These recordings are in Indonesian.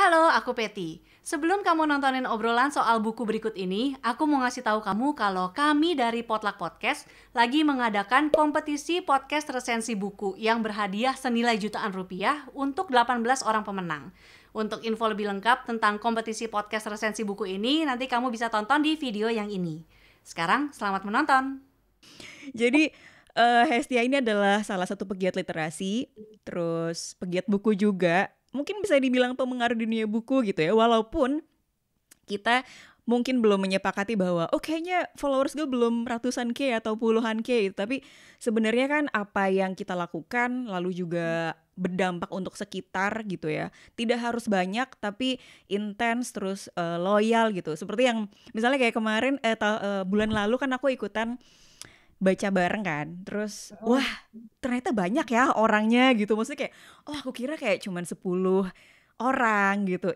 Halo, aku Peti. Sebelum kamu nontonin obrolan soal buku berikut ini, aku mau ngasih tahu kamu kalau kami dari Potluck Podcast lagi mengadakan kompetisi podcast resensi buku yang berhadiah senilai jutaan rupiah untuk 18 orang pemenang. Untuk info lebih lengkap tentang kompetisi podcast resensi buku ini, nanti kamu bisa tonton di video yang ini. Sekarang, selamat menonton! Jadi Hestia ini adalah salah satu pegiat literasi, terus pegiat buku juga. Mungkin bisa dibilang pendengar dunia buku gitu ya. Walaupun kita mungkin belum menyepakati bahwa kayaknya followers gue belum ratusan K atau puluhan K gitu. Tapi sebenarnya kan apa yang kita lakukan lalu juga berdampak untuk sekitar gitu ya. Tidak harus banyak tapi intens terus loyal gitu. Seperti yang misalnya kayak kemarin bulan lalu kan aku ikutan baca bareng kan, terus wah ternyata banyak ya orangnya gitu, maksudnya kayak aku kira kayak cuman 10 orang gitu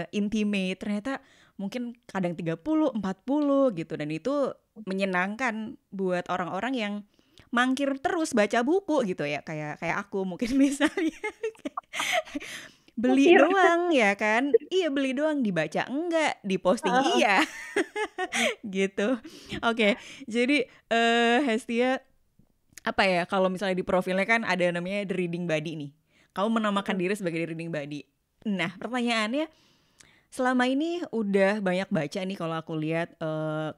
intimate, ternyata mungkin kadang 30, 40 gitu, dan itu menyenangkan buat orang-orang yang mangkir terus baca buku gitu ya, kayak aku mungkin misalnya beli Mikir. doang ya kan, iya beli doang, dibaca enggak, diposting iya gitu. Oke, jadi Hestia, apa ya, kalau misalnya di profilnya kan ada namanya The Reading Buddy nih. Kamu menamakan diri sebagai The Reading Buddy. Nah, pertanyaannya, selama ini udah banyak baca nih kalau aku lihat,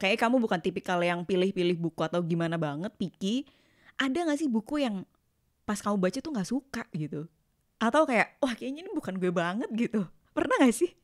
kayak kamu bukan tipikal yang pilih-pilih buku atau gimana banget, picky. Ada gak sih buku yang pas kamu baca tuh gak suka gitu? Atau kayak, wah kayaknya ini bukan gue banget gitu. Pernah gak sih?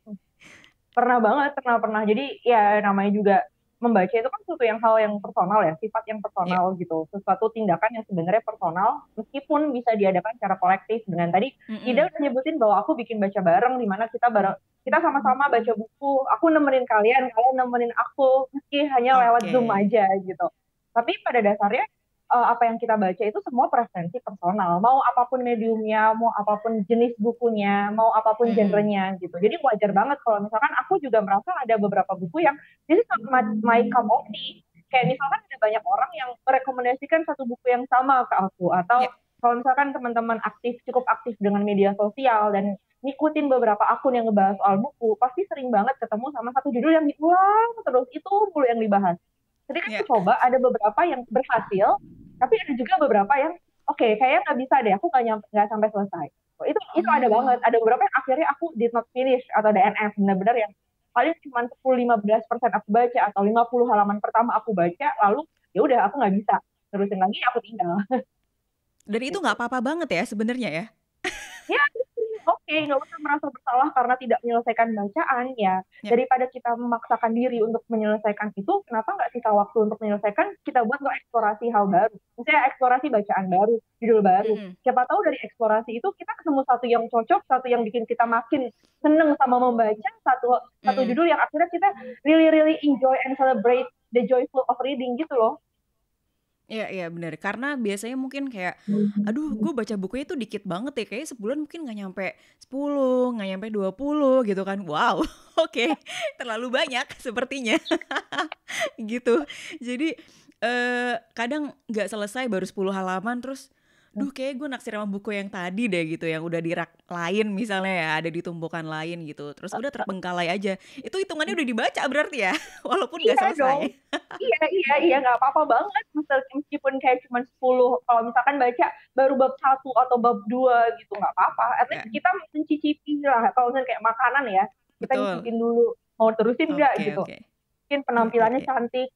Pernah banget, pernah. Jadi ya namanya juga membaca itu kan suatu hal yang personal ya, sifat yang Iya. personal gitu. Sesuatu tindakan yang sebenarnya personal, meskipun bisa diadakan secara kolektif. Dengan tadi Ida Mm-mm. udah nyebutin bahwa aku bikin baca bareng, di mana kita sama-sama baca buku. Aku nemenin kalian, kalian nemenin aku, meski hanya lewat Oke. Zoom aja gitu. Tapi pada dasarnya apa yang kita baca itu semua preferensi personal. Mau apapun mediumnya, mau apapun jenis bukunya, mau apapun Mm-mm. genrenya gitu. Jadi wajar banget kalau misalkan aku juga merasa ada beberapa buku yang this is not my cup of tea. Kayak misalkan ada banyak orang yang merekomendasikan satu buku yang sama ke aku, atau Ya. kalau misalkan teman-teman cukup aktif dengan media sosial dan ngikutin beberapa akun yang ngebahas soal buku, pasti sering banget ketemu sama satu judul yang diulang terus, itu mulu yang dibahas. Jadi kan aku Ya. coba, ada beberapa yang berhasil, tapi ada juga beberapa yang kayaknya nggak bisa deh, aku nggak sampai selesai. Itu ada banget. Oh. Ada beberapa yang akhirnya aku did not finish atau DNF, benar-benar yang paling cuma 10-15% aku baca atau 50 halaman pertama aku baca, lalu ya udah aku nggak bisa terusin lagi, aku tinggal. Dan itu nggak apa-apa banget ya sebenarnya ya. Ya, oke, nggak usah merasa bersalah karena tidak menyelesaikan bacaan ya. Ya. Daripada kita memaksakan diri untuk menyelesaikan itu, kenapa nggak sisa waktu untuk menyelesaikan, kita buat untuk eksplorasi hal baru. Misalnya eksplorasi bacaan baru, judul baru. Mm-mm. Siapa tahu dari eksplorasi itu kita ketemu satu yang cocok, satu yang bikin kita makin seneng sama membaca, satu Mm-mm. judul yang akhirnya kita really really enjoy and celebrate the joyful of reading gitu loh. Iya, iya benar. Karena biasanya mungkin kayak, aduh gue baca bukunya tuh dikit banget ya. Kayaknya sebulan mungkin gak nyampe 10, gak nyampe 20 gitu kan. Wow, oke. Terlalu banyak sepertinya. Gitu. Jadi kadang gak selesai baru 10 halaman terus, duh kayak gue naksir sama buku yang tadi deh gitu, yang udah di rak lain misalnya ya, ada di tumpukan lain gitu. Terus udah terbengkalai aja. Itu hitungannya udah dibaca berarti ya, walaupun gak Iya dong. selesai. Iya, nggak apa-apa banget. Meskipun kayak cuma 10, kalau misalkan baca baru bab 1 atau bab 2 gitu, nggak apa-apa. At Ya, least kita mencicipi lah, kalau misalnya kayak makanan ya, kita betul. nyicipin dulu, mau terusin nggak Oke, gitu. oke. Mungkin penampilannya Oke. cantik,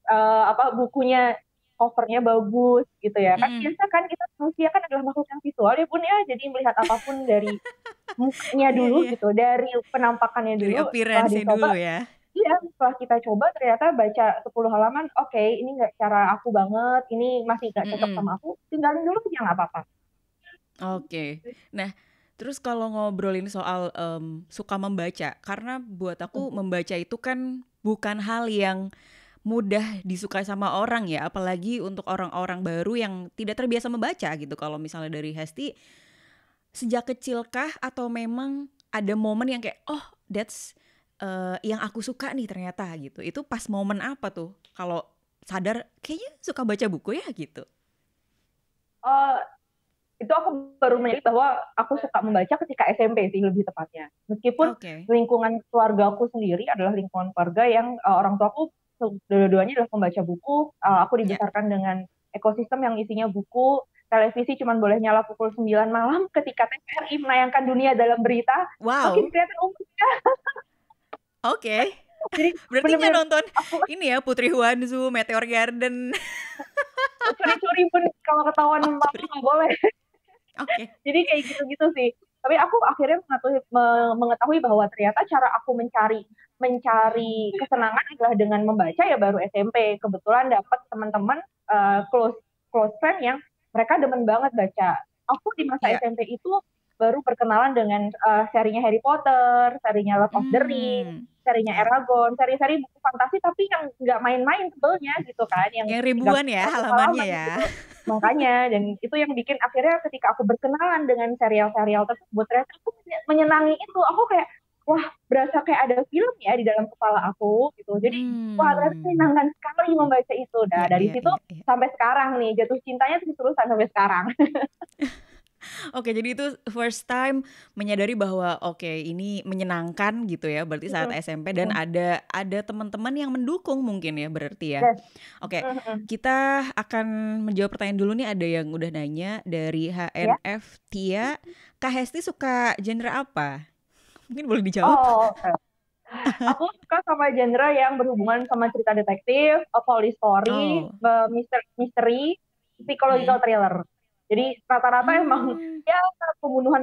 bukunya, covernya bagus gitu ya. Kan Mm-mm. biasa kan kita manusia kan adalah makhluk yang visual ya Bun ya, jadi melihat apapun dari mukanya Iya, dulu iya. gitu, dari penampakannya Dari dulu, setelah appearance-nya dicoba. dulu ya. Iya, setelah kita coba ternyata baca 10 halaman, oke, ini nggak cara aku banget, ini masih nggak cocok Mm-mm. sama aku, tinggalin dulu ya nggak apa-apa. Oke. Nah, terus kalau ngobrolin soal suka membaca, karena buat aku membaca itu kan bukan hal yang mudah disukai sama orang ya, apalagi untuk orang-orang baru yang tidak terbiasa membaca gitu. Kalau misalnya dari Hesti, sejak kecilkah atau memang ada momen yang kayak, oh that's yang aku suka nih ternyata gitu. Itu pas momen apa tuh? Kalau sadar kayaknya suka baca buku ya gitu. Eh, itu aku baru menyadari bahwa aku suka membaca ketika SMP sih lebih tepatnya. Meskipun Oke. lingkungan keluarga aku sendiri adalah lingkungan keluarga yang orang tua aku dua-duanya adalah pembaca buku. Aku Ya. dibesarkan dengan ekosistem yang isinya buku. Televisi cuma boleh nyala pukul 9 malam ketika TVRI menayangkan dunia dalam berita. Makin Wow. kelihatan umurnya. Oke. Jadi Berarti nggak bener-bener nonton aku ini ya Putri Huanzu, Meteor Garden. curi-curi pun kalau ketahuan mama Curi. nggak boleh. Oke. Jadi kayak gitu-gitu sih. Tapi aku akhirnya mengetahui bahwa ternyata cara aku mencari kesenangan adalah dengan membaca ya baru SMP. Kebetulan dapat teman-teman close friend yang mereka demen banget baca. Aku di masa Ya. SMP itu baru berkenalan dengan serinya Harry Potter, serinya Lord of the Rings, serinya Ya. Eragon, seri-seri buku fantasi tapi yang nggak main-main tebelnya gitu kan, yang Yang ribuan ya 300 halamannya halaman ya. gitu. Makanya, dan itu yang bikin akhirnya ketika aku berkenalan dengan serial-serial tersebut, ternyata aku menyenangi itu. Aku kayak, wah berasa kayak ada film ya di dalam kepala aku gitu. Jadi, wah ternyata menyenangkan sekali membaca itu. Nah, dari situ sampai sekarang nih, jatuh cintanya terus-terusan sampai sekarang. Oke, jadi itu first time menyadari bahwa oke, ini menyenangkan gitu ya, berarti saat SMP dan ada teman-teman yang mendukung mungkin ya berarti ya. Yes. Oke, kita akan menjawab pertanyaan dulu nih, ada yang udah nanya dari HNF Tia, Kak Hesti suka genre apa? Mungkin boleh dijawab. Oh, okay. Aku suka sama genre yang berhubungan sama cerita detektif, police story, misteri, psychological thriller. Jadi rata-rata emang ya pembunuhan,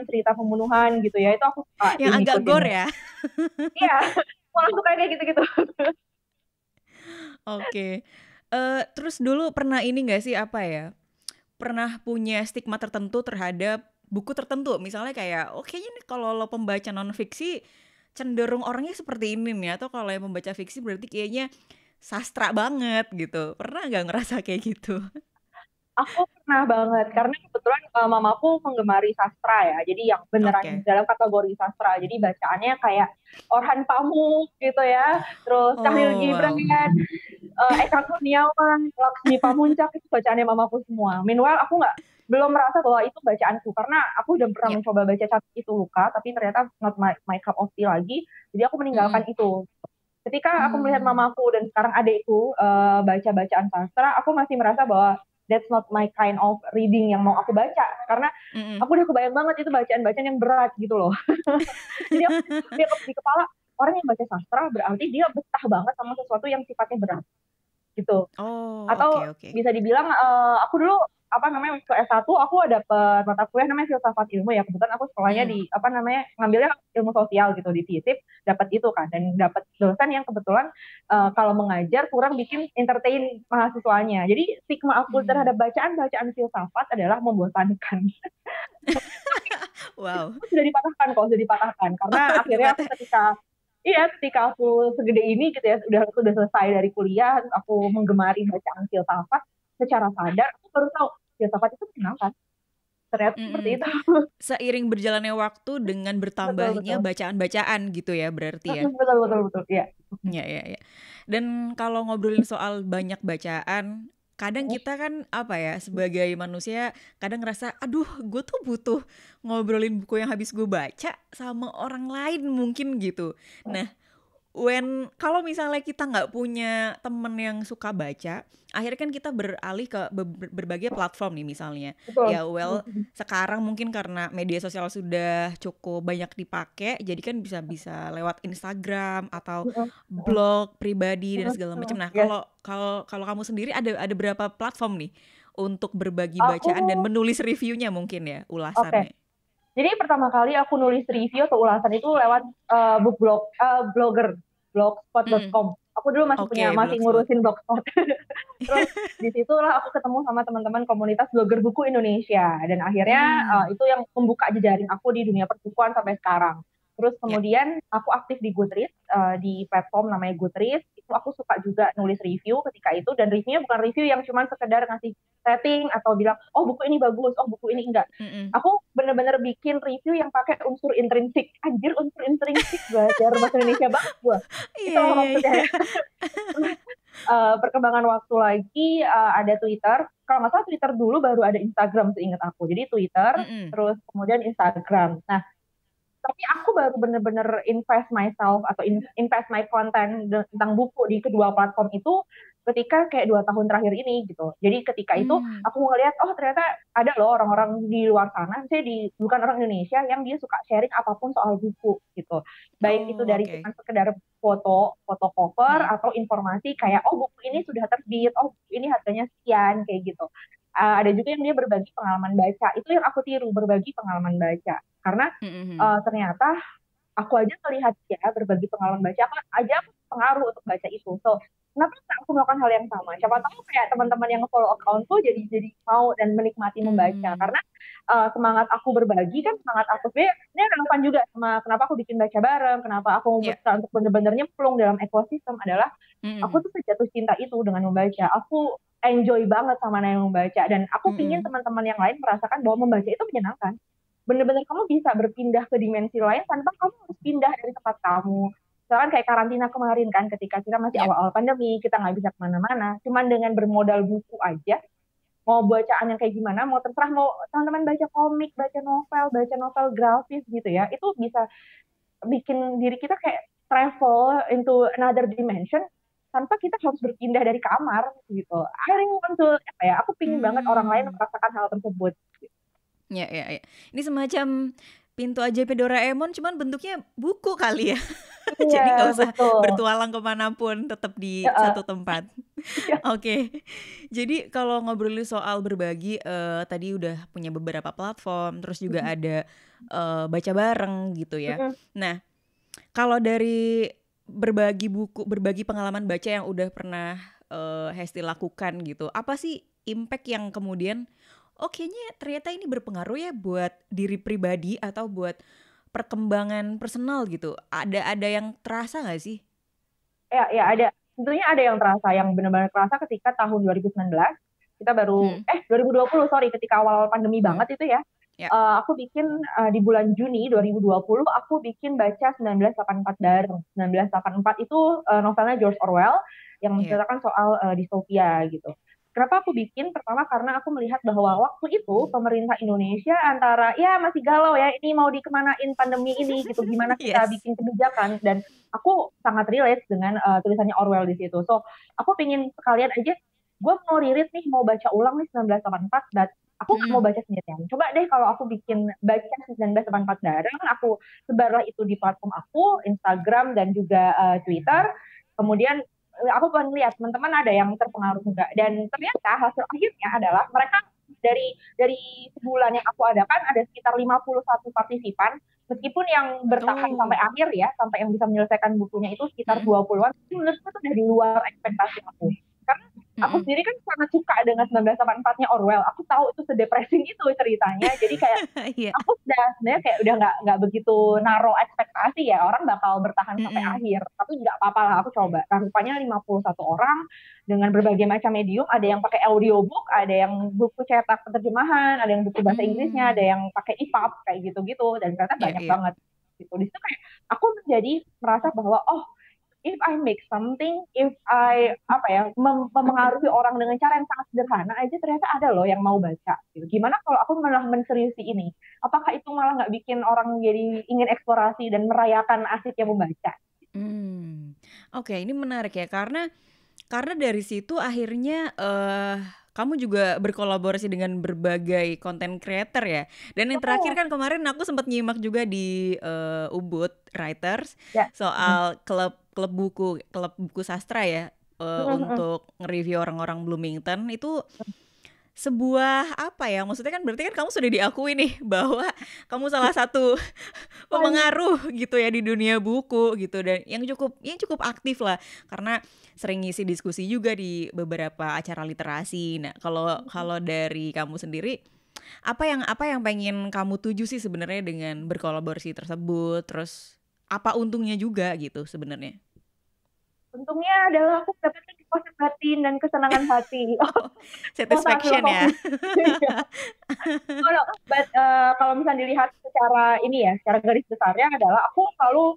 cerita pembunuhan gitu ya, itu aku suka. Yang agak gore ya? Iya, malah suka kayak gitu-gitu. Oke. Terus dulu pernah ini gak sih pernah punya stigma tertentu terhadap buku tertentu? Misalnya kayak, kayaknya nih kalau lo pembaca non-fiksi cenderung orangnya seperti ini nih, atau kalau yang membaca fiksi berarti kayaknya sastra banget gitu. Pernah gak ngerasa kayak gitu? Aku pernah banget, karena kebetulan mamaku menggemari sastra ya, jadi yang beneran dalam kategori sastra, jadi bacaannya kayak Orhan Pamuk gitu ya, terus Khalil Gibran, Eka Kurniawan, Laksmi Pamuncak, itu bacaannya mamaku semua. Meanwhile aku belum merasa bahwa itu bacaanku, karena aku udah pernah mencoba baca Catur Itu Luka, tapi ternyata not my cup of tea lagi, jadi aku meninggalkan itu. Ketika aku melihat mamaku dan sekarang adekku baca bacaan sastra, aku masih merasa bahwa that's not my kind of reading yang mau aku baca, karena aku udah kebayang banget itu bacaan-bacaan yang berat gitu loh. Jadi aku di kepala, orang yang baca sastra berarti dia betah banget sama sesuatu yang sifatnya berat gitu. Atau bisa dibilang aku dulu waktu S1 aku dapet mata kuliah namanya filsafat ilmu ya, kebetulan aku sekolahnya di ngambilnya ilmu sosial gitu di FISIP, dapat itu kan, dan dapat dosen yang kebetulan kalau mengajar kurang bikin entertain mahasiswanya. Jadi stigma aku terhadap bacaan filsafat adalah membosankan. Wow. Sudah dipatahkan karena akhirnya aku ketika aku segede ini gitu ya, sudah selesai dari kuliah, aku menggemari bacaan filsafat secara sadar, aku baru tahu filsafat itu menyenangkan. Ternyata seperti itu. Seiring berjalannya waktu dengan bertambahnya bacaan-bacaan gitu ya berarti ya. Betul ya. Iya. Dan kalau ngobrolin soal banyak bacaan, kadang kita kan sebagai manusia kadang ngerasa aduh gue tuh butuh ngobrolin buku yang habis gue baca sama orang lain mungkin gitu. Nah, kalau misalnya kita nggak punya temen yang suka baca, akhirnya kan kita beralih ke berbagai platform nih misalnya. Betul. Ya sekarang mungkin karena media sosial sudah cukup banyak dipakai, jadi kan bisa lewat Instagram atau blog pribadi dan segala macam. Nah, kalau kamu sendiri ada berapa platform nih untuk berbagi bacaan dan menulis reviewnya mungkin ya, ulasannya? Jadi pertama kali aku nulis review atau ulasan itu lewat blogspot.com. Aku dulu masih ngurusin blogspot. Terus disitulah aku ketemu sama teman-teman komunitas blogger buku Indonesia, dan akhirnya itu yang membuka jejaring aku di dunia perbukuan sampai sekarang. Terus kemudian aku aktif di Goodreads, di platform namanya Goodreads. Itu aku suka juga nulis review ketika itu, dan reviewnya bukan review yang cuma sekedar ngasih rating atau bilang oh buku ini bagus, oh buku ini enggak. Aku bener-bener bikin review yang pakai unsur intrinsik. Anjir, unsur intrinsik, belajar bahasa Indonesia banget gue. Itu maksudnya. perkembangan waktu lagi ada Twitter. Kalau nggak salah Twitter dulu baru ada Instagram seingat aku. Jadi Twitter, terus kemudian Instagram. Nah, tapi aku baru bener-bener invest myself atau invest my content tentang buku di kedua platform itu ketika kayak 2 tahun terakhir ini gitu. Jadi ketika itu aku ngeliat, oh ternyata ada loh orang-orang di luar sana, misalnya bukan orang Indonesia yang dia suka sharing apapun soal buku gitu. Baik itu dari cuma sekedar foto cover atau informasi kayak, oh buku ini sudah terbit, oh buku ini harganya sekian, kayak gitu. Ada juga yang dia berbagi pengalaman baca. Itu yang aku tiru, berbagi pengalaman baca. Karena ternyata aku aja melihat dia berbagi pengalaman baca, aku pengaruh untuk baca itu. So, kenapa aku melakukan hal yang sama? Siapa tahu kayak teman-teman yang follow accountku jadi mau dan menikmati membaca. Karena semangat aku berbagi kan semangat aku sebenarnya ini relevan juga sama kenapa aku bikin baca bareng, kenapa aku memutuskan untuk benar-benar nyemplung dalam ekosistem adalah aku tuh sejatuh cinta itu dengan membaca. Aku enjoy banget sama yang membaca dan aku pingin teman-teman yang lain merasakan bahwa membaca itu menyenangkan. Benar-benar kamu bisa berpindah ke dimensi lain tanpa kamu harus pindah dari tempat kamu. Misalkan kayak karantina kemarin kan, ketika kita masih awal-awal pandemi, kita nggak bisa kemana-mana, cuman dengan bermodal buku aja, mau bacaan yang kayak gimana, mau terserah mau teman-teman baca komik, baca novel grafis gitu ya, itu bisa bikin diri kita kayak travel into another dimension tanpa kita harus berpindah dari kamar gitu. I really want to, aku pingin banget orang lain merasakan hal tersebut. Ya. Ini semacam pintu ajaib Doraemon, cuman bentuknya buku kali ya. Jadi nggak usah bertualang kemanapun, tetap di satu tempat. Oke. Jadi kalau ngobrolin soal berbagi, tadi udah punya beberapa platform, terus juga ada baca bareng gitu ya. Nah, kalau dari berbagi buku, berbagi pengalaman baca yang udah pernah Hesti lakukan gitu, apa sih impact yang kemudian kayaknya ternyata ini berpengaruh ya buat diri pribadi atau buat perkembangan personal gitu. Ada yang terasa nggak sih? Ya ada. Tentunya ada yang terasa, yang benar-benar terasa ketika tahun 2019 kita baru 2020 ketika awal pandemi banget itu ya. Aku bikin di bulan Juni 2020 aku bikin baca 1984 bareng. 1984 itu novelnya George Orwell yang menceritakan soal distopia gitu. Kenapa aku bikin? Pertama karena aku melihat bahwa waktu itu pemerintah Indonesia antara masih galau ya, ini mau dikemanain pandemi ini gitu, gimana kita bikin kebijakan, dan aku sangat relate dengan tulisannya Orwell di situ. So aku pengen sekalian aja, gue mau rilis nih, mau baca ulang nih 1984 dan aku nggak mau baca sendirian. Coba deh kalau aku bikin baca 1984 bareng, aku sebarlah itu di platform aku, Instagram dan juga Twitter. Kemudian aku pengen lihat teman-teman ada yang terpengaruh juga, dan ternyata hasil akhirnya adalah mereka dari sebulan yang aku adakan ada sekitar 51 partisipan, meskipun yang bertahan sampai akhir ya, sampai yang bisa menyelesaikan bukunya itu sekitar 20-an, menurutku itu dari luar ekspektasi aku. Karena aku sendiri kan sangat suka dengan 1984-nya Orwell. Aku tahu itu sedepressing itu ceritanya. Jadi kayak aku sebenarnya kayak udah nggak begitu naruh ekspektasi ya, orang bakal bertahan sampai akhir. Tapi nggak apa-apa lah, aku coba. Nah, rupanya 51 orang dengan berbagai macam medium, ada yang pakai audiobook, ada yang buku cetak penerjemahan, ada yang buku bahasa Inggrisnya, ada yang pakai EPUB kayak gitu-gitu, dan ternyata banyak banget gitu. Di situ kayak aku menjadi merasa bahwa if I make something, if I mempengaruhi orang dengan cara yang sangat sederhana aja, ternyata ada loh yang mau baca. Gitu. Gimana kalau aku malah menseriusi ini? Apakah itu malah nggak bikin orang jadi ingin eksplorasi dan merayakan asiknya membaca? Oke, ini menarik ya, karena dari situ akhirnya kamu juga berkolaborasi dengan berbagai content creator ya. Dan yang terakhir kan kemarin aku sempat nyimak juga di Ubud Writers soal klub buku sastra ya, untuk nge-review orang-orang Bloomington. Itu sebuah maksudnya kan berarti kan kamu sudah diakui nih bahwa kamu salah satu pemengaruh gitu ya di dunia buku gitu, dan yang cukup aktif lah, karena sering ngisi diskusi juga di beberapa acara literasi. Nah, kalau dari kamu sendiri, apa yang pengen kamu tuju sih sebenarnya dengan berkolaborasi tersebut? Terus apa untungnya juga gitu sebenarnya? Untungnya adalah aku mendapatkan kepuasan batin dan kesenangan hati. Satisfaction ya. Kalau misalnya dilihat secara garis besarnya adalah aku selalu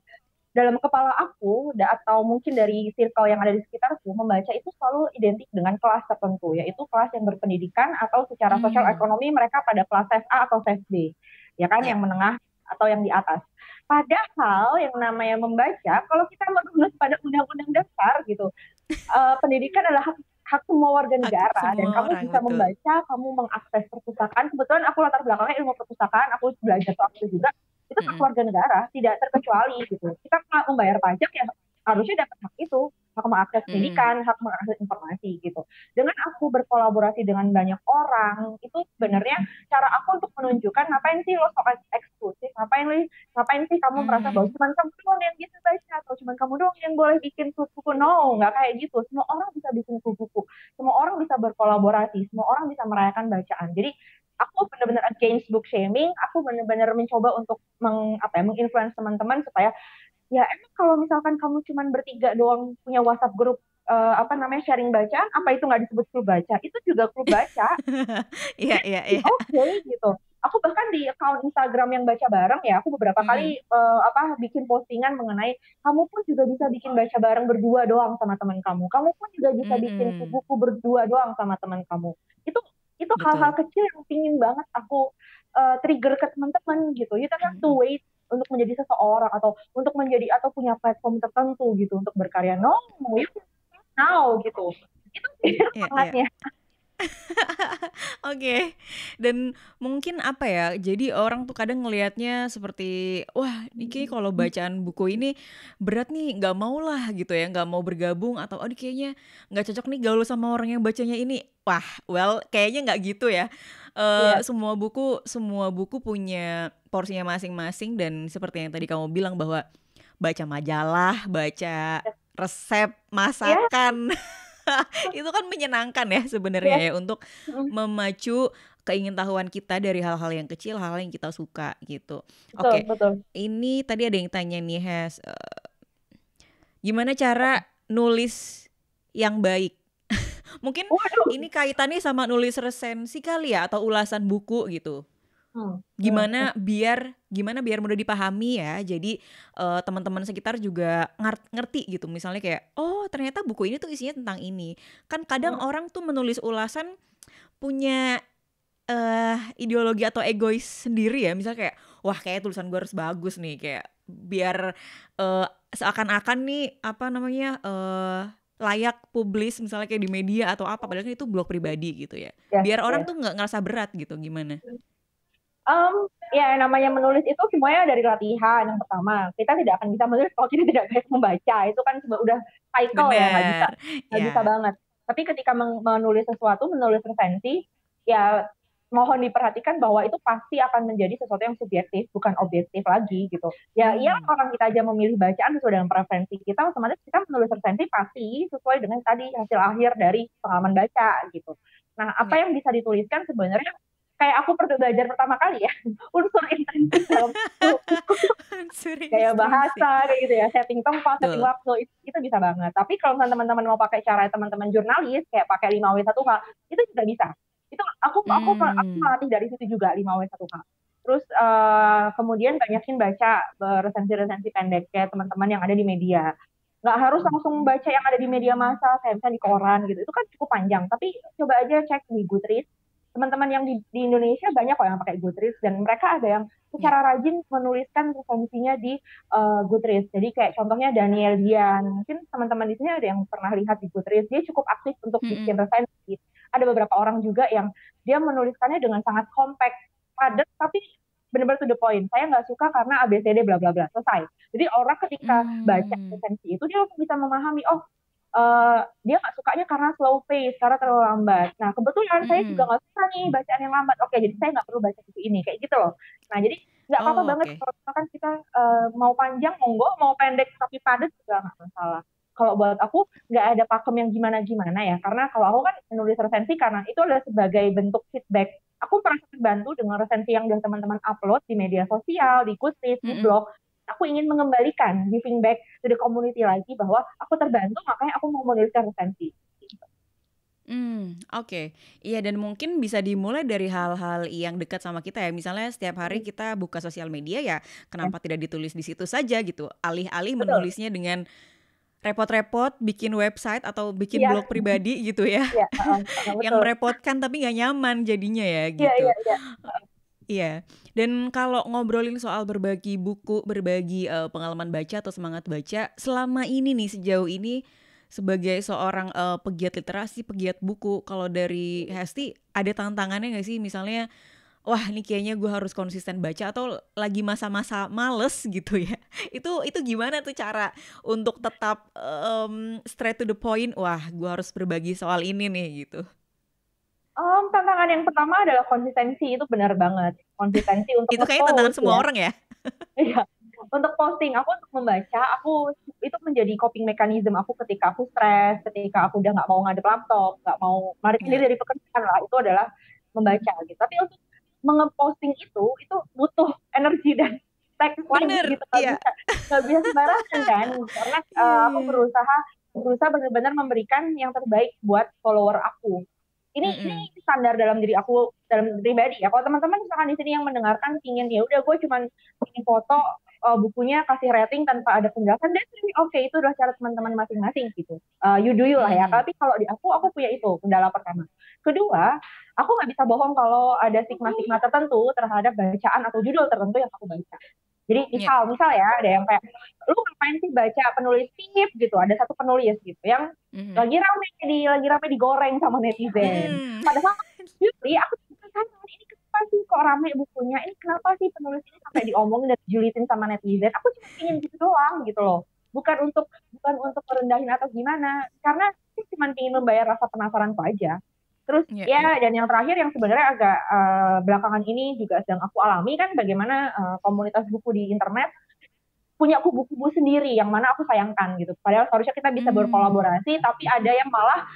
dalam kepala aku atau mungkin dari circle yang ada di sekitarku, membaca itu selalu identik dengan kelas tertentu, yaitu kelas yang berpendidikan atau secara sosial ekonomi mereka pada kelas size A atau size B, ya kan, yang menengah atau yang di atas. Padahal yang namanya membaca, kalau kita menurut pada undang-undang dasar gitu, pendidikan adalah hak semua warga negara, dan kamu bisa membaca, kamu mengakses perpustakaan. Kebetulan aku latar belakangnya ilmu perpustakaan, aku belajar soal itu juga. Itu hak warga negara, tidak terkecuali gitu. Kita membayar pajak ya harusnya dapat hak itu, hak mengakses pendidikan, hak mengakses informasi gitu. Dengan aku berkolaborasi dengan banyak orang, itu sebenarnya cara aku untuk menunjukkan ngapain sih lo sok eksklusif, ngapain sih kamu merasa bahwa cuma kamu doang yang bisa baca, atau cuma kamu doang yang boleh bikin klub buku. No, nggak kayak gitu. Semua orang bisa bikin klub buku, semua orang bisa berkolaborasi, semua orang bisa merayakan bacaan. Jadi aku benar-benar against book shaming. Aku benar-benar mencoba untuk menginfluence teman-teman supaya ya emang kalau misalkan kamu cuma bertiga doang punya WhatsApp grup sharing bacaan, apa itu nggak disebut klub baca? Itu juga klub baca. Iya. Oke, gitu. Aku bahkan di account Instagram yang baca bareng ya, aku beberapa kali bikin postingan mengenai kamu pun juga bisa bikin baca bareng berdua doang sama teman kamu. Kamu pun juga bisa bikin buku berdua doang sama teman kamu. Itu hal-hal kecil yang pingin banget aku trigger ke teman-teman gitu. You don't have to wait untuk menjadi seseorang atau untuk menjadi atau punya platform tertentu gitu untuk berkarya. No, you can now gitu. Itu semangatnya. Oke. Dan mungkin apa ya, jadi orang tuh kadang ngelihatnya seperti wah ini kalau bacaan buku ini berat nih, nggak mau lah gitu ya, nggak mau bergabung, atau ini kayaknya nggak cocok nih gaul sama orang yang bacanya ini. Wah, well kayaknya nggak gitu ya. Semua buku punya porsinya masing-masing, dan seperti yang tadi kamu bilang bahwa baca majalah, baca resep masakan itu kan menyenangkan ya sebenarnya ya, untuk memacu keingintahuan kita dari hal-hal yang kecil, hal-hal yang kita suka gitu. Oke. Ini tadi ada yang tanya nih, gimana cara nulis yang baik? Mungkin ini kaitannya sama nulis resensi kali ya, atau ulasan buku gitu. Gimana biar mudah dipahami ya. Jadi teman-teman sekitar juga ngerti gitu. Misalnya kayak, oh ternyata buku ini tuh isinya tentang ini. Kan kadang orang tuh menulis ulasan punya ideologi atau egois sendiri ya. Misalnya kayak, wah kayak tulisan gue harus bagus nih, kayak biar seakan-akan nih layak publis misalnya kayak di media atau apa, padahal kan itu blog pribadi gitu ya. Biar orang tuh nggak ngerasa berat gitu. Gimana? Ya namanya menulis itu semuanya dari latihan. Yang pertama, kita tidak akan bisa menulis kalau kita tidak bisa membaca. Itu kan udah cycle. Bener. Ya, nggak bisa banget. Tapi ketika menulis sesuatu, menulis resensi, ya mohon diperhatikan bahwa itu pasti akan menjadi sesuatu yang subjektif, bukan objektif lagi gitu. Ya iya, orang kita aja memilih bacaan sesuai dengan preferensi kita, otomatis kita menulis resensi pasti sesuai dengan tadi hasil akhir dari pengalaman baca gitu. Nah, apa yang bisa dituliskan sebenarnya kayak aku belajar pertama kali ya, unsur intensif dalam kayak bahasa kayak gitu ya, setting tempat, setting waktu, itu bisa banget. Tapi kalau teman-teman mau pakai cara teman-teman jurnalis kayak pakai 5W1H, itu juga bisa. Itu aku melatih dari situ juga 5W1H. Terus kemudian banyakin baca resensi-resensi pendek kayak teman-teman yang ada di media. Nggak harus langsung baca yang ada di media massa, kayak misalnya di koran gitu. Itu kan cukup panjang. Tapi coba aja cek di Goodreads. Teman-teman yang di Indonesia banyak kok yang pakai Goodreads, dan mereka ada yang secara rajin menuliskan resensinya di Goodreads. Jadi kayak contohnya Daniel Dian, mungkin teman-teman di sini ada yang pernah lihat di Goodreads, dia cukup aktif untuk bikin resensi. Ada beberapa orang juga yang dia menuliskannya dengan sangat compact, padat, tapi benar-benar to the point. Saya nggak suka karena ABCD bla bla bla, selesai. Jadi orang ketika baca resensi itu dia langsung bisa memahami, dia nggak sukanya karena slow pace, karena terlalu lambat. Nah kebetulan saya juga nggak suka nih bacaan yang lambat. Oke, jadi saya nggak perlu baca buku ini, kayak gitu loh. Nah jadi nggak apa-apa banget kalau misalkan kita mau panjang monggo, mau pendek tapi padat juga nggak masalah. Kalau buat aku nggak ada pakem yang gimana-gimana ya, karena kalau aku kan menulis resensi karena itu adalah sebagai bentuk feedback. Aku merasa terbantu dengan resensi yang udah teman-teman upload di media sosial, di Goodreads, di blog. Aku ingin mengembalikan, giving back to the community lagi, bahwa aku terbantu, makanya aku mau menuliskan resensi. Oke. Iya, dan mungkin bisa dimulai dari hal-hal yang dekat sama kita ya. Misalnya setiap hari kita buka sosial media ya, Ya, kenapa tidak ditulis di situ saja gitu. Alih-alih betul. menulisnya dengan repot-repot bikin website atau bikin Iya, blog pribadi gitu ya. iya, Yang betul. merepotkan tapi nggak nyaman jadinya ya Iya, gitu. iya, iya. Iya. Dan kalau ngobrolin soal berbagi buku, berbagi pengalaman baca atau semangat baca, selama ini nih sejauh ini sebagai seorang pegiat literasi, pegiat buku, kalau dari Hesti ada tantangannya nggak sih? Misalnya, wah ini kayaknya gue harus konsisten baca atau lagi masa-masa males gitu ya. Itu gimana tuh cara untuk tetap straight to the point? Wah, gue harus berbagi soal ini nih gitu. Tantangan yang pertama adalah konsistensi, itu benar banget. Konsistensi untuk Itu kayaknya tantangan nge-post semua ya. orang ya. Iya, untuk posting, aku untuk membaca, aku itu menjadi coping mechanism aku ketika aku stres, ketika aku udah nggak mau ngadep laptop, nggak mau melarikan Iya. diri dari pekerjaan lah, itu adalah membaca gitu. Tapi untuk mengeposting itu butuh energi dan teks lagi Bener, gitu, iya. nggak bisa sembarangan kan, karena Iya, aku iya. berusaha benar-benar memberikan yang terbaik buat follower aku. Ini Mm-mm. standar dalam diri aku, dalam pribadi ya. Kalau teman-teman misalkan di sini yang mendengarkan ingin ya udah gue cuman ingin foto bukunya kasih rating tanpa ada penjelasan, dan oke, itu adalah cara teman-teman masing-masing gitu. You do you lah ya. Mm-mm. Tapi kalau di aku punya itu kendala pertama. Kedua, aku nggak bisa bohong kalau ada stigma-stigma tertentu terhadap bacaan atau judul tertentu yang aku baca. Jadi Iya. misal ya ada yang kayak, lu ngapain sih baca penulis tip gitu, ada satu penulis gitu yang Mhm. lagi rame digoreng sama netizen. Mm. Padahal justru aku tanya, ini kenapa sih kok rame bukunya? Ini kenapa sih penulis ini sampai diomongin dan dijulitin sama netizen? Aku cuma ingin gitu doang gitu loh. Bukan untuk merendahin atau gimana, karena aku cuma ingin membayar rasa penasaranku aja. Terus Iya, iya. ya, dan yang terakhir yang sebenarnya agak belakangan ini juga sedang aku alami kan, bagaimana komunitas buku di internet punya kubu-kubu sendiri yang mana aku sayangkan gitu. Padahal seharusnya kita bisa berkolaborasi, tapi ada yang malah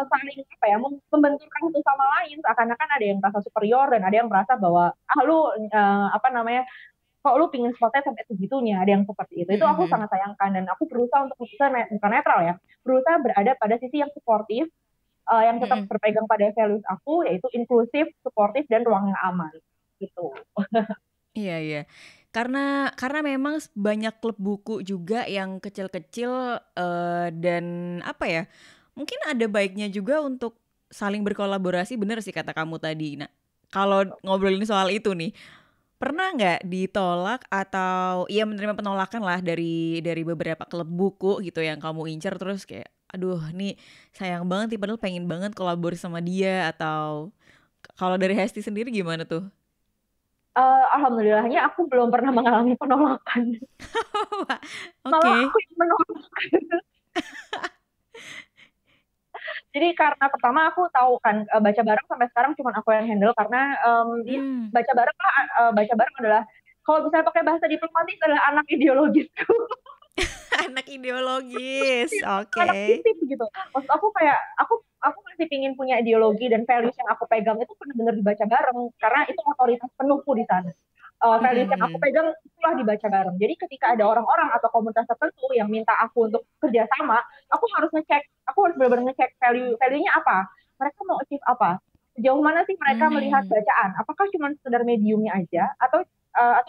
saling apa ya, membenturkan satu sama lain, seakan-akan ada yang merasa superior dan ada yang merasa bahwa lu apa namanya, kok lu pingin spotnya sampai segitunya, ada yang seperti itu. Itu aku Mhm. sangat sayangkan, dan aku berusaha untuk bukan netral ya, berusaha berada pada sisi yang suportif, yang tetap Mhm. berpegang pada values aku, yaitu inklusif, suportif, dan ruang yang aman gitu. Iya, iya. Karena memang banyak klub buku juga yang kecil-kecil dan apa ya? Mungkin ada baiknya juga untuk saling berkolaborasi, bener sih kata kamu tadi. Nah, kalau ngobrolin soal itu nih, pernah nggak ditolak atau ya menerima penolakan lah dari beberapa klub buku gitu yang kamu incer terus kayak aduh nih sayang banget nih padahal pengen banget kolaborasi sama dia atau kalau dari Hesti sendiri gimana tuh? Alhamdulillahnya aku belum pernah mengalami penolakan. Malah Oke. aku yang menolak. Jadi karena pertama aku tahu kan, baca bareng sampai sekarang cuma aku yang handle, karena dia Hmm. baca bareng adalah, kalau misalnya pakai bahasa diplomatis, adalah anak ideologisku. Anak ideologis. Anak Oke. fisip gitu. Maksud aku kayak, aku masih pingin punya ideologi dan values yang aku pegang itu benar-benar dibaca bareng, karena itu otoritas penuhku di sana. Values yang aku Mhm. pegang itulah dibaca bareng. Jadi ketika ada orang-orang atau komunitas tertentu yang minta aku untuk kerjasama, aku harus benar-benar ngecek value-nya apa, mereka mau achieve apa, sejauh mana sih mereka melihat Mhm. bacaan, apakah cuma sekedar mediumnya aja, atau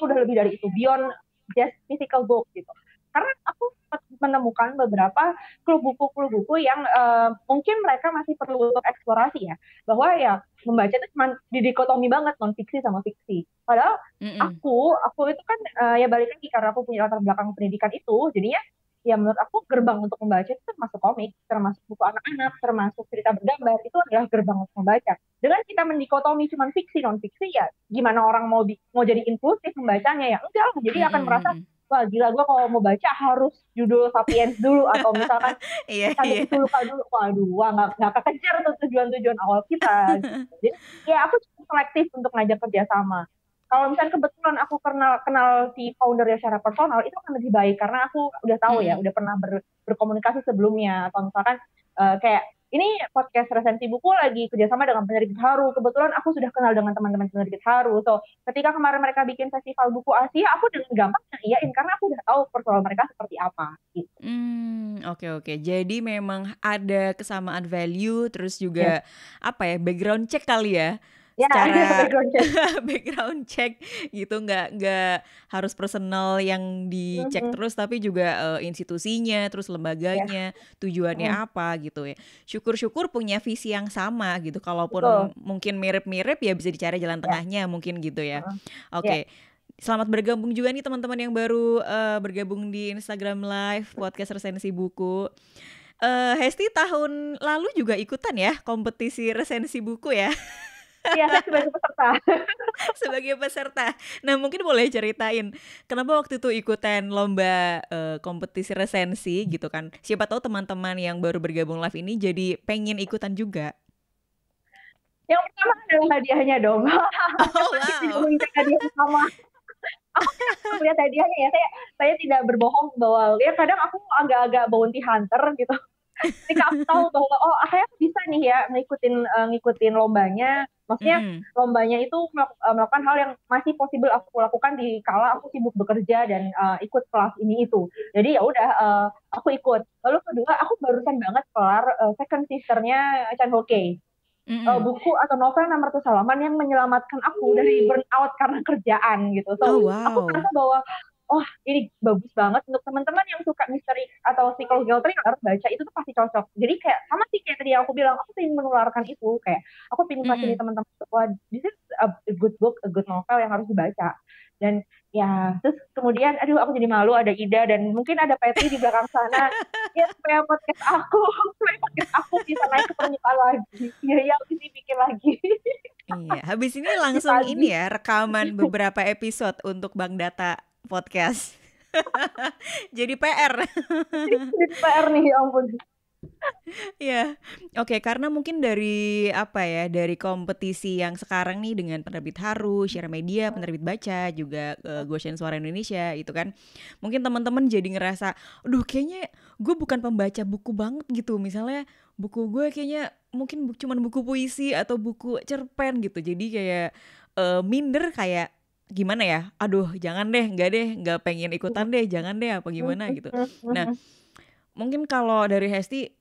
udah lebih dari itu, beyond just physical book gitu. Karena aku menemukan beberapa klub buku yang mungkin mereka masih perlu untuk eksplorasi ya, bahwa ya membaca itu cuma didikotomi banget non fiksi sama fiksi. Padahal Mhm. aku itu kan ya balik lagi, karena aku punya latar belakang pendidikan itu, jadinya ya menurut aku gerbang untuk membaca itu termasuk komik, termasuk buku anak-anak, termasuk cerita bergambar, itu adalah gerbang untuk membaca. Dengan kita mendikotomi cuma fiksi non fiksi, ya gimana orang mau jadi inklusif membacanya, ya enggak lah, jadi akan merasa, Mhm. wah gila, gue kalau mau baca harus judul Sapiens dulu, atau misalkan Iya, Tanduk iya. Pituluka dulu. Waduh, wah nggak kekejar tuh tujuan-tujuan awal kita. Gitu. Jadi ya aku cukup selektif untuk ngajak kerjasama. Kalau misalnya kebetulan aku kenal si foundernya secara personal, itu akan lebih baik, karena aku udah tahu ya, Mhm. udah pernah berkomunikasi sebelumnya. Atau misalkan kayak ini podcast resensi buku lagi kerjasama dengan penerbit Haru. Kebetulan aku sudah kenal dengan teman-teman penerbit Haru. So ketika kemarin mereka bikin festival buku Asia, aku dengan gampang iyain, karena aku udah tahu personal mereka seperti apa. Gitu. Oke. Jadi memang ada kesamaan value, terus Ya, juga apa ya, background check kali ya, ya, secara background check. background check gitu, nggak harus personal yang dicek Mhm, terus, tapi juga institusinya, terus Ya, lembaganya, tujuannya mhm, apa gitu ya. Syukur-syukur punya visi yang sama gitu, betul. kalaupun mungkin mirip-mirip ya bisa dicari jalan Ya, tengahnya mungkin gitu ya. heeh, ya. Oke. Selamat bergabung juga nih teman-teman yang baru bergabung di Instagram Live podcast resensi buku. Hesti tahun lalu juga ikutan ya kompetisi resensi buku ya Iya, saya sebagai peserta. sebagai peserta. Nah mungkin boleh ceritain kenapa waktu itu ikutan lomba kompetisi resensi gitu kan. Siapa tahu teman-teman yang baru bergabung live ini jadi pengen ikutan juga. Yang pertama adalah hadiahnya dong. Oh Pasti wow. diumumkan hadiah pertama. Aku tidak melihat hadiahnya ya. Saya tidak berbohong bahwa ya kadang aku agak-agak bounty hunter gitu. Ketika aku tahu bahwa saya bisa nih ya ngikutin lombanya, maksudnya Mm-mm. lombanya itu melakukan hal yang masih possible aku lakukan di kala aku sibuk bekerja dan ikut kelas ini itu. Jadi ya udah aku ikut. Lalu kedua, aku barusan banget kelar second sisternya Chan Ho Kei. Mm-mm. Buku atau novel 600 halaman yang menyelamatkan aku dari burnout karena kerjaan gitu. Oh So, aku wow. merasa bahwa ini bagus banget untuk teman-teman yang suka misteri atau psychological thriller, baca itu tuh pasti cocok. Jadi kayak sama sih kayak tadi yang aku bilang, aku pengen menularkan itu, kayak aku pengen kasih di Mm-mm. teman-teman, wah, this is a good book, a good novel yang harus dibaca. Dan ya, terus kemudian, aduh aku jadi malu ada Ida dan mungkin ada Petri di belakang sana. Ya supaya podcast aku, supaya podcast aku bisa naik ke permukaan lagi. Ya, aku sih bikin lagi. Iya, habis ini Di langsung pagi. ini ya rekaman beberapa episode untuk Bang Data Podcast. Jadi PR. Jadi PR nih, ya ampun. Ya, oke, karena mungkin dari apa ya, dari kompetisi yang sekarang nih dengan penerbit Haru, Share Media, penerbit Baca, juga Goshen Suara Indonesia itu kan, mungkin teman-teman jadi ngerasa, aduh kayaknya gue bukan pembaca buku banget gitu, misalnya buku gue kayaknya mungkin cuman buku puisi atau buku cerpen gitu, jadi kayak minder kayak gimana ya, aduh jangan deh, nggak pengen ikutan deh, jangan deh apa gimana gitu. Nah, mungkin kalau dari Hesti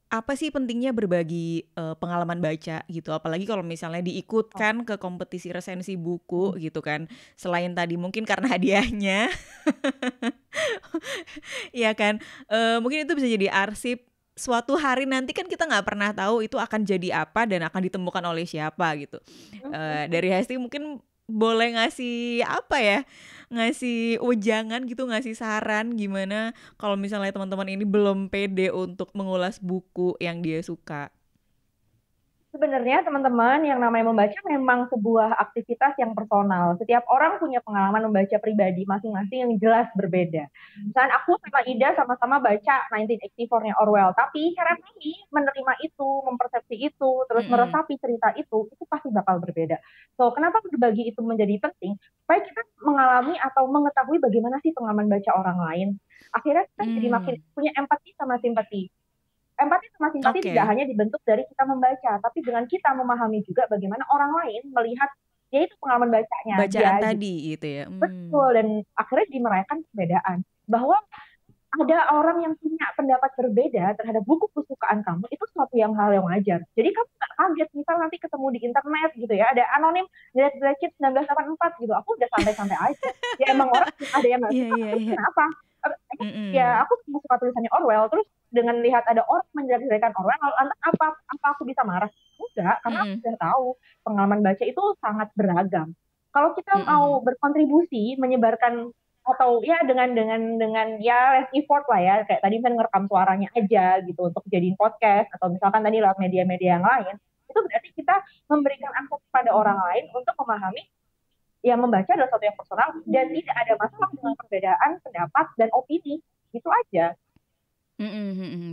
apa sih pentingnya berbagi pengalaman baca gitu, apalagi kalau misalnya diikutkan ke kompetisi resensi buku gitu kan, selain tadi mungkin karena hadiahnya ya kan, mungkin itu bisa jadi arsip suatu hari nanti kan kita nggak pernah tahu itu akan jadi apa dan akan ditemukan oleh siapa gitu. Dari Hesti mungkin boleh ngasih apa ya, ngasih ujangan gitu, ngasih saran gimana kalau misalnya teman-teman ini belum pede untuk mengulas buku yang dia suka. Sebenarnya teman-teman yang namanya membaca memang sebuah aktivitas yang personal. Setiap orang punya pengalaman membaca pribadi masing-masing yang jelas berbeda. Misalnya aku sama Ida sama-sama baca 1984-nya Orwell, tapi cara kami menerima itu, mempersepsi itu, terus Mm-mm. meresapi cerita itu pasti bakal berbeda. So, kenapa berbagi itu menjadi penting? Supaya kita mengalami atau mengetahui bagaimana sih pengalaman baca orang lain. Akhirnya kita jadi makin Mm. punya empati sama simpati. Empati sama simpati tidak Oke, hanya dibentuk dari kita membaca, tapi dengan kita memahami juga bagaimana orang lain melihat yaitu pengalaman bacanya bacaan dia gitu. tadi gitu ya. Betul, dan akhirnya dimerayakan perbedaan. Bahwa ada orang yang punya pendapat berbeda terhadap buku kesukaan kamu, itu suatu hal yang wajar. Jadi kamu nggak kaget, misal nanti ketemu di internet gitu ya, ada anonim, Jelek-Jelek 1984 gitu, aku udah santai-santai aja. Ya emang orang ada yang nggak Iya suka, iya terus iya. kenapa? Ya Mm-mm. aku suka tulisannya Orwell, terus dengan lihat ada orang menjelek-jelekan Orwell, lalu lantas apa aku bisa marah? Enggak, karena aku Mm-mm. sudah tahu pengalaman baca itu sangat beragam. Kalau kita Mm-mm. mau berkontribusi menyebarkan atau ya dengan ya less effort lah ya, kayak tadi misalnya ngerekam suaranya aja gitu untuk jadiin podcast atau misalkan tadi lewat media-media yang lain, itu berarti kita memberikan akses kepada orang lain untuk memahami yang membaca adalah sesuatu yang personal dan tidak ada masalah dengan perbedaan pendapat dan opini. Itu aja.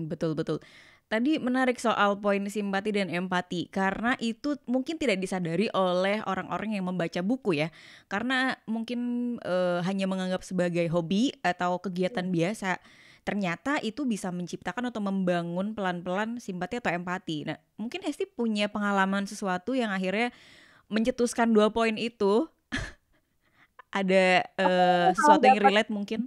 Betul betul. Tadi menarik soal poin simpati dan empati karena itu mungkin tidak disadari oleh orang-orang yang membaca buku ya. Karena mungkin hanya menganggap sebagai hobi atau kegiatan biasa. Ternyata itu bisa menciptakan atau membangun pelan-pelan simpati atau empati. Nah, mungkin Hesti punya pengalaman sesuatu yang akhirnya mencetuskan 2 poin itu. Ada Aku malah sesuatu yang dapat, relate mungkin?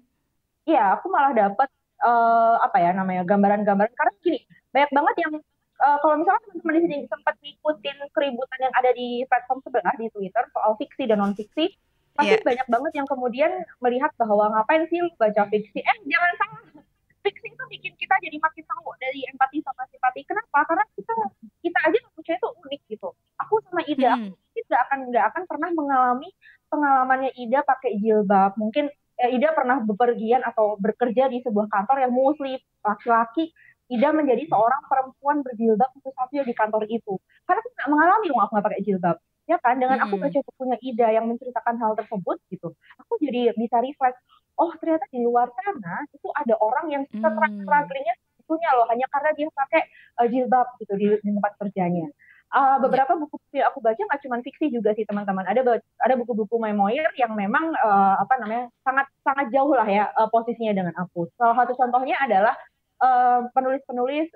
iya, aku malah dapat apa ya namanya gambaran-gambaran, karena gini banyak banget yang kalau misalnya teman-teman di sini sempat ngikutin keributan yang ada di platform sebelah di Twitter soal fiksi dan non fiksi, pasti banyak banget yang kemudian melihat bahwa ngapain sih lu baca fiksi, jangan salah, fiksi itu bikin kita jadi makin tahu dari empati sama simpati. Kenapa? Karena kita aja manusia itu unik gitu. Aku sama Ida, aku nggak akan pernah mengalami pengalamannya Ida pakai jilbab. Mungkin Ida pernah bepergian atau bekerja di sebuah kantor yang mostly laki-laki. Ida menjadi seorang perempuan berjilbab satu-satunya di kantor itu. Karena aku nggak mengalami dong aku nggak pakai jilbab. Ya kan, dengan aku baca bukunya Ida yang menceritakan hal tersebut gitu, aku jadi bisa refleks, oh ternyata di luar sana itu ada orang yang strugglingnya sebetulnya loh, hanya karena dia pakai jilbab gitu di tempat kerjanya. Beberapa buku yang aku baca nggak cuma fiksi juga sih teman-teman. Ada buku-buku memoir yang memang sangat jauh lah ya posisinya dengan aku. Salah satu contohnya adalah penulis-penulis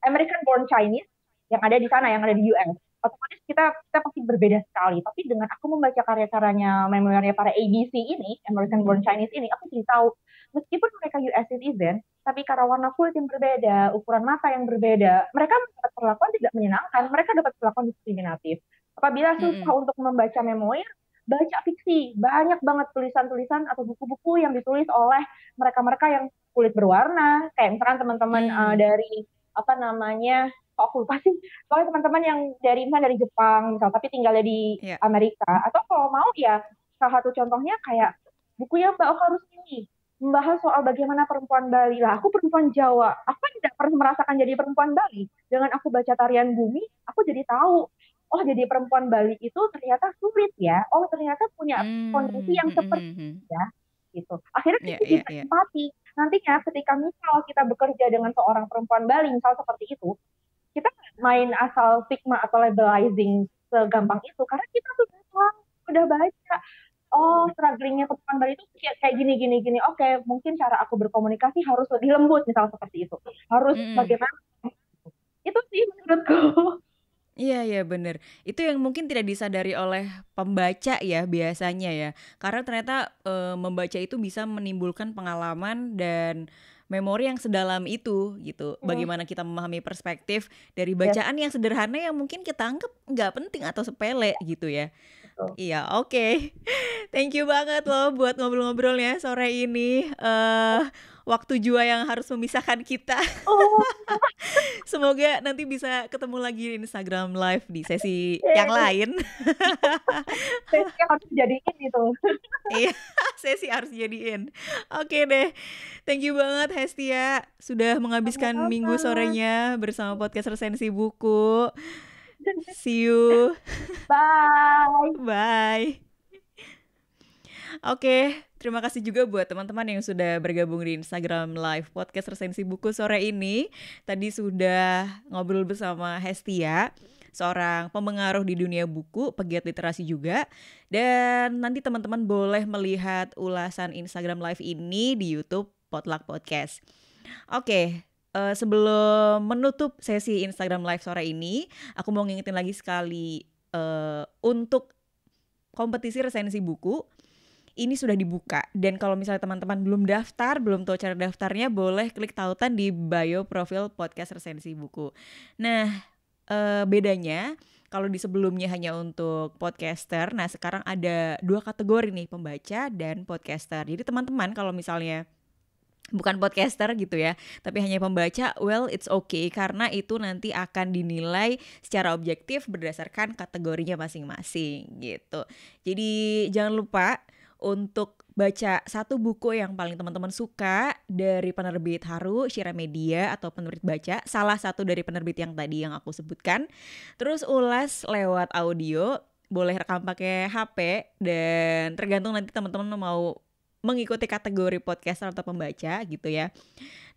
American Born Chinese yang ada di sana, yang ada di US. Otomatis kita pasti berbeda sekali. Tapi dengan aku membaca karya-karyanya, memoirnya para ABC ini, American Born Chinese ini, aku jadi tahu meskipun mereka US citizen, tapi karena warna kulit yang berbeda, ukuran mata yang berbeda, mereka mendapat perlakuan tidak menyenangkan, mereka dapat perlakuan diskriminatif. Apabila susah untuk membaca memoir, baca fiksi. Banyak banget tulisan-tulisan atau buku-buku yang ditulis oleh mereka-mereka yang kulit berwarna, kayak misalkan teman-teman dari apa namanya, aku lupa sih, soalnya teman-teman yang dari Jepang misal tapi tinggalnya di Amerika, atau kalau mau ya salah satu contohnya kayak bukunya Mbak Oka Rusmini membahas soal bagaimana perempuan Bali. Lah aku perempuan Jawa, aku tidak pernah merasakan jadi perempuan Bali. Dengan aku baca Tarian Bumi, aku jadi tahu, oh jadi perempuan Bali itu ternyata sulit ya, oh ternyata punya kondisi yang seperti ya gitu. Akhirnya kita bisa empati. Nantinya ketika misal kita bekerja dengan seorang perempuan Bali misal seperti itu, kita main asal stigma atau labelizing segampang itu, karena kita sudah baca, oh strugglingnya perempuan Bali itu kayak gini. Oke, mungkin cara aku berkomunikasi harus lebih lembut misal seperti itu, harus bagaimana, itu sih menurutku. Iya bener. Itu yang mungkin tidak disadari oleh pembaca ya biasanya ya. Karena ternyata membaca itu bisa menimbulkan pengalaman dan memori yang sedalam itu gitu. Bagaimana kita memahami perspektif dari bacaan yang sederhana yang mungkin kita anggap nggak penting atau sepele gitu ya. Iya, oke. Thank you banget loh buat ngobrol-ngobrolnya sore ini. Waktu jua yang harus memisahkan kita. Semoga nanti bisa ketemu lagi di Instagram Live di sesi yang lain. Sesi harus dijadiin itu. Iya, sesi harus dijadiin. Oke deh. Thank you banget Hestia sudah menghabiskan minggu sorenya bersama podcast Resensi Buku. See you. Bye. Oke, terima kasih juga buat teman-teman yang sudah bergabung di Instagram Live Podcast Resensi Buku sore ini. Tadi sudah ngobrol bersama Hestia, seorang pemengaruh di dunia buku, pegiat literasi juga. Dan nanti teman-teman boleh melihat ulasan Instagram Live ini di YouTube Potluck Podcast. Oke, sebelum menutup sesi Instagram Live sore ini, aku mau ngingetin lagi sekali untuk kompetisi resensi buku. Ini sudah dibuka, dan kalau misalnya teman-teman belum daftar, belum tahu cara daftarnya, boleh klik tautan di bio profil podcast Resensi Buku. Nah, bedanya kalau di sebelumnya hanya untuk podcaster, nah sekarang ada 2 kategori nih, pembaca dan podcaster. Jadi teman-teman kalau misalnya bukan podcaster gitu ya, tapi hanya pembaca, well it's okay, karena itu nanti akan dinilai secara objektif berdasarkan kategorinya masing-masing gitu. Jadi jangan lupa untuk baca satu buku yang paling teman-teman suka dari penerbit Haru, Shira Media atau penerbit baca, salah satu dari penerbit yang tadi yang aku sebutkan. Terus ulas lewat audio, boleh rekam pakai HP, dan tergantung nanti teman-teman mau mengikuti kategori podcaster atau pembaca gitu ya.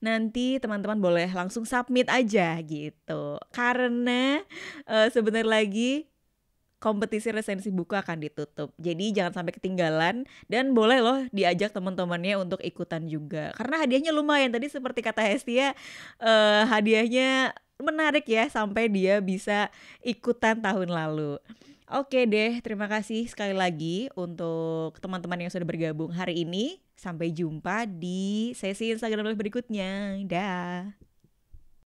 Nanti teman-teman boleh langsung submit aja gitu. Karena sebentar lagi kompetisi resensi buku akan ditutup. Jadi jangan sampai ketinggalan, dan boleh loh diajak teman-temannya untuk ikutan juga. Karena hadiahnya lumayan, tadi seperti kata Hestia, hadiahnya menarik ya, sampai dia bisa ikutan tahun lalu. Oke deh, terima kasih sekali lagi untuk teman-teman yang sudah bergabung hari ini. Sampai jumpa di sesi Instagram Live berikutnya. Dah.